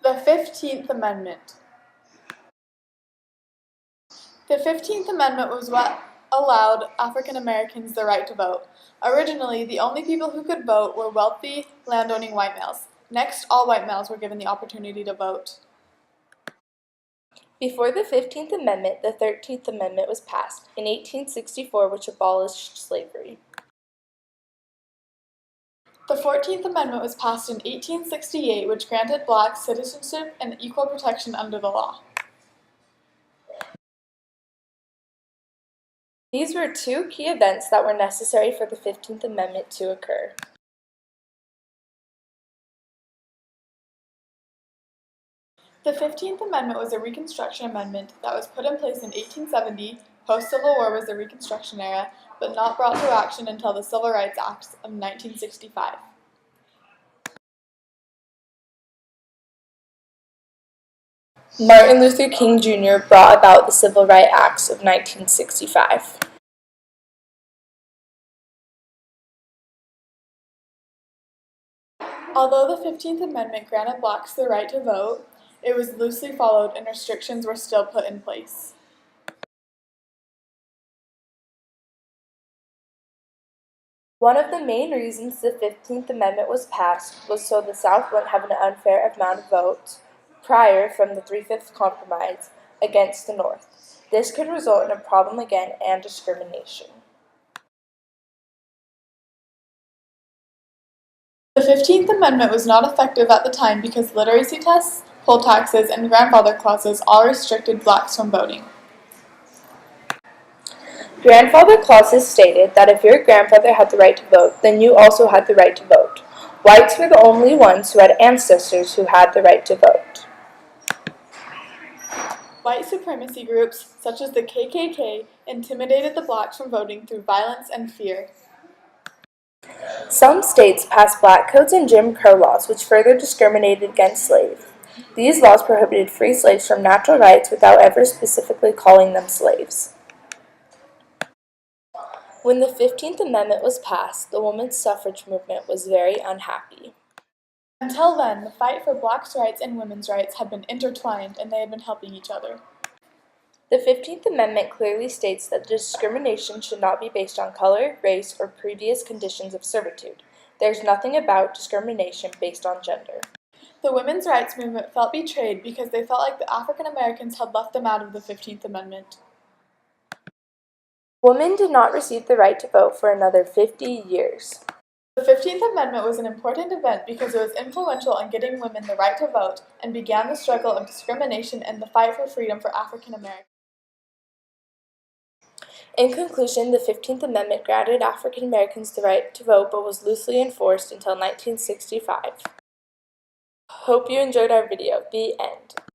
The 15th Amendment. The 15th Amendment was what allowed African Americans the right to vote. Originally, the only people who could vote were wealthy, landowning white males. Next, all white males were given the opportunity to vote. Before the 15th Amendment, the 13th Amendment was passed in 1864, which abolished slavery. The 14th Amendment was passed in 1868, which granted blacks citizenship and equal protection under the law. These were two key events that were necessary for the 15th Amendment to occur. The 15th Amendment was a Reconstruction amendment that was put in place in 1870. Post-Civil War was the Reconstruction era, but not brought to action until the Civil Rights Act of 1965. Martin Luther King Jr. brought about the Civil Rights Acts of 1965. Although the 15th Amendment granted blacks the right to vote, it was loosely followed and restrictions were still put in place. One of the main reasons the 15th Amendment was passed was so the South wouldn't have an unfair amount of votes prior from the Three-Fifths Compromise against the North. This could result in a problem again and discrimination. The 15th Amendment was not effective at the time because literacy tests, poll taxes, and grandfather clauses all restricted blacks from voting. Grandfather clauses stated that if your grandfather had the right to vote, then you also had the right to vote. Whites were the only ones who had ancestors who had the right to vote. White supremacy groups, such as the KKK, intimidated the blacks from voting through violence and fear. Some states passed black codes and Jim Crow laws, which further discriminated against slaves. These laws prohibited free slaves from natural rights without ever specifically calling them slaves. When the 15th Amendment was passed, the women's suffrage movement was very unhappy. Until then, the fight for blacks' rights and women's rights had been intertwined and they had been helping each other. The 15th Amendment clearly states that discrimination should not be based on color, race, or previous conditions of servitude. There's nothing about discrimination based on gender. The women's rights movement felt betrayed because they felt like the African Americans had left them out of the 15th Amendment. Women did not receive the right to vote for another 50 years. The 15th Amendment was an important event because it was influential in getting women the right to vote and began the struggle of discrimination and the fight for freedom for African Americans. In conclusion, the 15th Amendment granted African Americans the right to vote but was loosely enforced until 1965. Hope you enjoyed our video. The end.